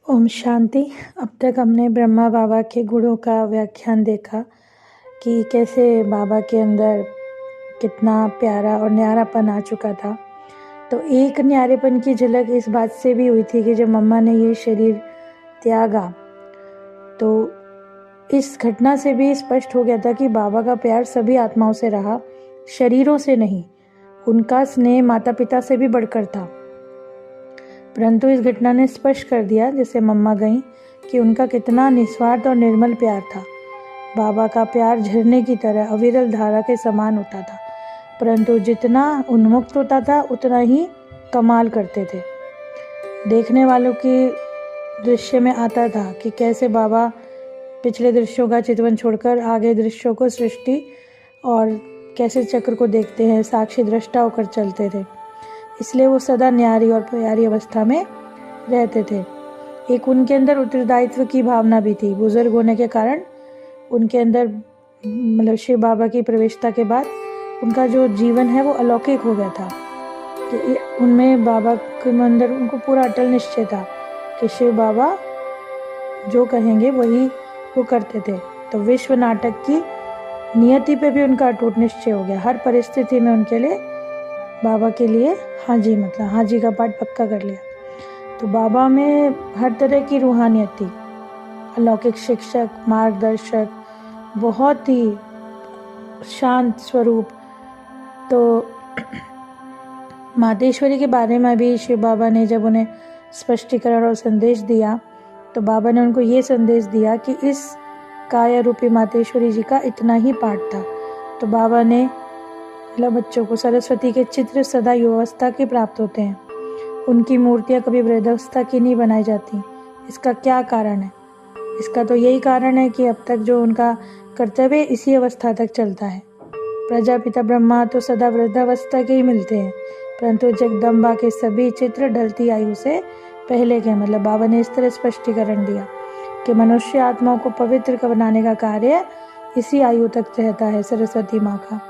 ओम शांति। अब तक हमने ब्रह्मा बाबा के गुणों का व्याख्यान देखा कि कैसे बाबा के अंदर कितना प्यारा और न्यारापन आ चुका था। तो एक न्यारेपन की झलक इस बात से भी हुई थी कि जब मम्मा ने ये शरीर त्यागा तो इस घटना से भी स्पष्ट हो गया था कि बाबा का प्यार सभी आत्माओं से रहा, शरीरों से नहीं। उनका स्नेह माता पिता से भी बढ़कर था। परंतु इस घटना ने स्पष्ट कर दिया, जैसे मम्मा गईं, कि उनका कितना निस्वार्थ और निर्मल प्यार था। बाबा का प्यार झरने की तरह अविरल धारा के समान होता था, परंतु जितना उन्मुक्त होता था उतना ही कमाल करते थे। देखने वालों के दृश्य में आता था कि कैसे बाबा पिछले दृश्यों का चितवन छोड़कर आगे दृश्यों को सृष्टि और कैसे चक्र को देखते हैं, साक्षी दृष्टा होकर चलते थे। इसलिए वो सदा न्यारी और प्यारी अवस्था में रहते थे। एक उनके अंदर उत्तरदायित्व की भावना भी थी। बुजुर्ग होने के कारण उनके अंदर शिव बाबा की प्रवेशता के बाद उनका जो जीवन है वो अलौकिक हो गया था। कि उनमें बाबा के अंदर उनको पूरा अटल निश्चय था कि शिव बाबा जो कहेंगे वही वो करते थे। तो विश्व नाटक की नियति पे भी उनका अटूट निश्चय हो गया। हर परिस्थिति में उनके लिए बाबा के लिए हाजी, मतलब हाजी का पाठ पक्का कर लिया। तो बाबा में हर तरह की रूहानियत थी। अलौकिक शिक्षक, मार्गदर्शक, बहुत ही शांत स्वरूप। तो मातेश्वरी के बारे में भी शिव बाबा ने जब उन्हें स्पष्टीकरण और संदेश दिया तो बाबा ने उनको ये संदेश दिया कि इस काया रूपी मातेश्वरी जी का इतना ही पाठ था। तो बाबा ने बच्चों को सरस्वती के चित्र सदा युवावस्था के प्राप्त होते हैं, उनकी मूर्तियाँ कभी वृद्धावस्था की नहीं बनाई जाती। इसका क्या कारण है? इसका तो यही कारण है कि अब तक जो उनका कर्तव्य इसी अवस्था तक चलता है। प्रजापिता ब्रह्मा तो सदा वृद्धावस्था के ही मिलते हैं, परंतु जगदम्बा के सभी चित्र ढलती आयु से पहले के। मतलब बाबा ने इस तरह स्पष्टीकरण दिया कि मनुष्य आत्माओं को पवित्र बनाने का कार्य इसी आयु तक रहता है, सरस्वती माँ का।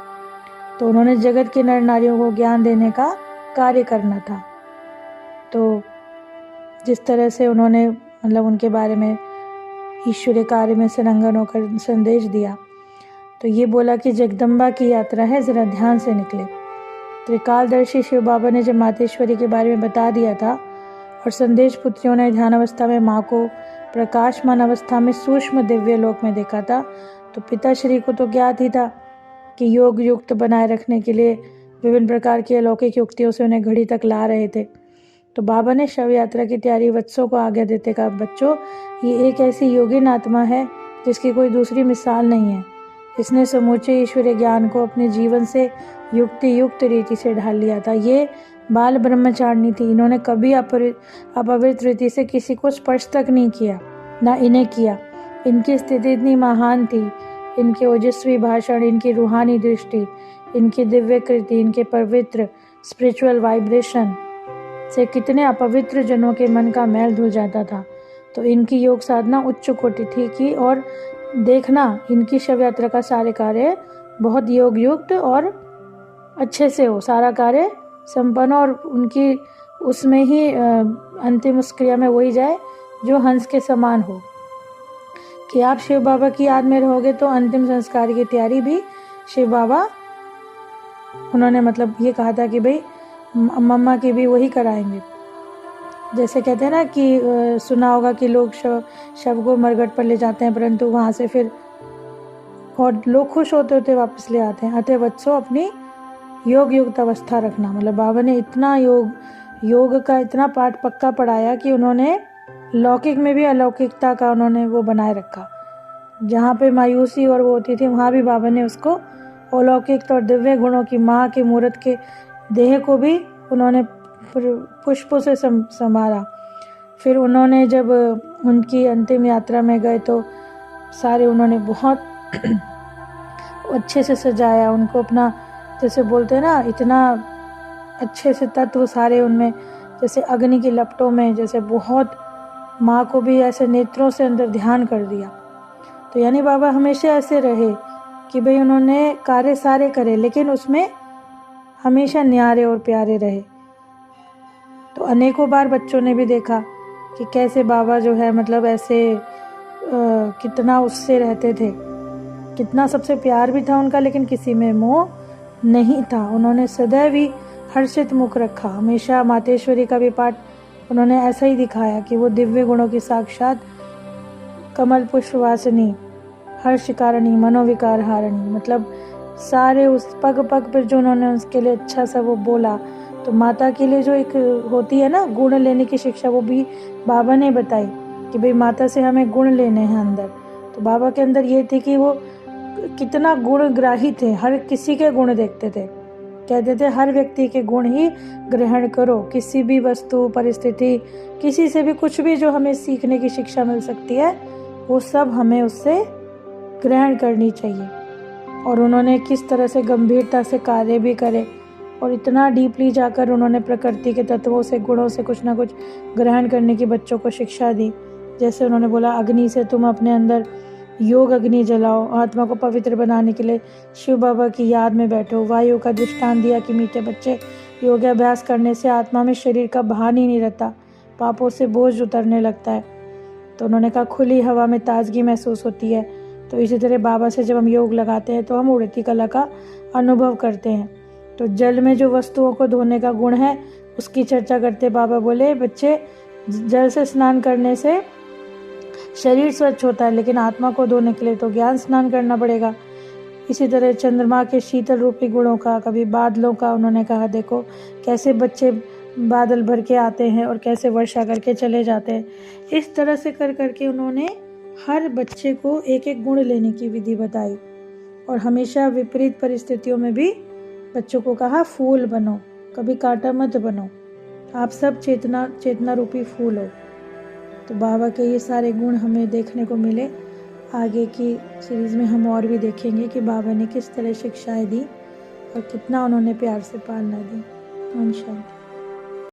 तो उन्होंने जगत के नर नारियों को ज्ञान देने का कार्य करना था। तो जिस तरह से उन्होंने उनके बारे में ईश्वरीय कार्य में संलग्न होकर संदेश दिया, तो ये बोला कि जगदम्बा की यात्रा है, जरा ध्यान से निकले। त्रिकालदर्शी शिव बाबा ने जब मातेश्वरी के बारे में बता दिया था और संदेश पुत्रियों ने ध्यान अवस्था में माँ को प्रकाशमान अवस्था में सूक्ष्म दिव्य लोक में देखा था, तो पिताश्री को तो ज्ञात ही था कि योग युक्त बनाए रखने के लिए विभिन्न प्रकार की अलौकिक युक्तियों से उन्हें घड़ी तक ला रहे थे। तो बाबा ने शव यात्रा की तैयारी वत्सों को आज्ञा देते कहा, बच्चों, ये एक ऐसी योगिन आत्मा है जिसकी कोई दूसरी मिसाल नहीं है। इसने समूचे ईश्वरीय ज्ञान को अपने जीवन से युक्ति युक्त रीति से ढाल लिया था। ये बाल ब्रह्मचारिणी थी। इन्होंने कभी अपवित्र रीति से किसी को स्पर्श तक नहीं किया, ना इन्हें किया। इनकी स्थिति इतनी महान थी, इनके ओजस्वी भाषण, इनकी रूहानी दृष्टि, इनकी दिव्य कृति, इनके पवित्र स्पिरिचुअल वाइब्रेशन से कितने अपवित्र जनों के मन का मैल धुल जाता था। तो इनकी योग साधना उच्च कोटि थी की, और देखना इनकी शव यात्रा का सारे कार्य बहुत योग युक्त और अच्छे से हो, सारा कार्य संपन्न, और उनकी उसमें ही अंतिम उस क्रिया में वही जाए जो हंस के समान हो। कि आप शिव बाबा की याद में रहोगे तो अंतिम संस्कार की तैयारी भी शिव बाबा, उन्होंने ये कहा था कि भाई मम्मा की भी वही कराएंगे। जैसे कहते हैं ना कि सुना होगा कि लोग शव को मरघट पर ले जाते हैं, परंतु वहाँ से फिर और लोग खुश होते होते वापस ले आते हैं। अतः बच्चों, अपनी योग युक्त अवस्था रखना। बाबा ने इतना योग का इतना पाठ पक्का पढ़ाया कि उन्होंने लौकिक में भी अलौकिकता का उन्होंने वो बनाए रखा। जहाँ पे मायूसी और वो होती थी, वहाँ भी बाबा ने उसको अलौकिक और दिव्य गुणों की माँ के मूर्त के देह को भी उन्होंने पुष्पों से संवारा। फिर उन्होंने जब उनकी अंतिम यात्रा में गए तो सारे उन्होंने बहुत अच्छे से सजाया उनको। अपना जैसे बोलते हैं ना, इतना अच्छे से तत्व सारे उनमें, जैसे अग्नि की लपटों में, जैसे बहुत माँ को भी ऐसे नेत्रों से अंदर ध्यान कर दिया। तो यानी बाबा हमेशा ऐसे रहे कि भाई उन्होंने कार्य सारे करे, लेकिन उसमें हमेशा न्यारे और प्यारे रहे। तो अनेकों बार बच्चों ने भी देखा कि कैसे बाबा जो है मतलब ऐसे कितना उससे रहते थे, कितना सबसे प्यार भी था उनका, लेकिन किसी में मोह नहीं था। उन्होंने सदैव ही हर्षित मुख रखा। हमेशा मातेश्वरी का भी पाठ उन्होंने ऐसा ही दिखाया कि वो दिव्य गुणों की साक्षात कमल पुष्पवासिनी, हर्षकारिणी, मनोविकार हारिणी, मतलब सारे उस पग पग पर जो उन्होंने उसके लिए अच्छा सा वो बोला। तो माता के लिए जो एक होती है ना गुण लेने की शिक्षा, वो भी बाबा ने बताई कि भाई माता से हमें गुण लेने हैं अंदर। तो बाबा के अंदर ये थी कि वो कितना गुणग्राही थे, हर किसी के गुण देखते थे। कहते थे हर व्यक्ति के गुण ही ग्रहण करो, किसी भी वस्तु परिस्थिति किसी से भी कुछ भी जो हमें सीखने की शिक्षा मिल सकती है वो सब हमें उससे ग्रहण करनी चाहिए। और उन्होंने किस तरह से गंभीरता से कार्य भी करे और इतना डीपली जाकर उन्होंने प्रकृति के तत्वों से गुणों से कुछ ना कुछ ग्रहण करने की बच्चों को शिक्षा दी। जैसे उन्होंने बोला अग्नि से तुम अपने अंदर योग अग्नि जलाओ, आत्मा को पवित्र बनाने के लिए शिव बाबा की याद में बैठो। वायु का दृष्टांत दिया कि मीठे बच्चे योगाभ्यास करने से आत्मा में शरीर का भान ही नहीं रहता, पापों से बोझ उतरने लगता है। तो उन्होंने कहा खुली हवा में ताजगी महसूस होती है। तो इसी तरह बाबा से जब हम योग लगाते हैं तो हम उड़ती कला का अनुभव करते हैं। तो जल में जो वस्तुओं को धोने का गुण है उसकी चर्चा करते बाबा बोले बच्चे जल से स्नान करने से शरीर स्वच्छ होता है, लेकिन आत्मा को धोने के लिए तो ज्ञान स्नान करना पड़ेगा। इसी तरह चंद्रमा के शीतल रूपी गुणों का, कभी बादलों का उन्होंने कहा देखो कैसे बच्चे बादल भर के आते हैं और कैसे वर्षा करके चले जाते हैं। इस तरह से कर करके उन्होंने हर बच्चे को एक एक गुण लेने की विधि बताई और हमेशा विपरीत परिस्थितियों में भी बच्चों को कहा फूल बनो, कभी कांटा मत बनो, आप सब चेतना रूपी फूल हो। तो बाबा के ये सारे गुण हमें देखने को मिले। आगे की सीरीज़ में हम और भी देखेंगे कि बाबा ने किस तरह शिक्षाएं दी और कितना उन्होंने प्यार से पालना दी। ओम शांति।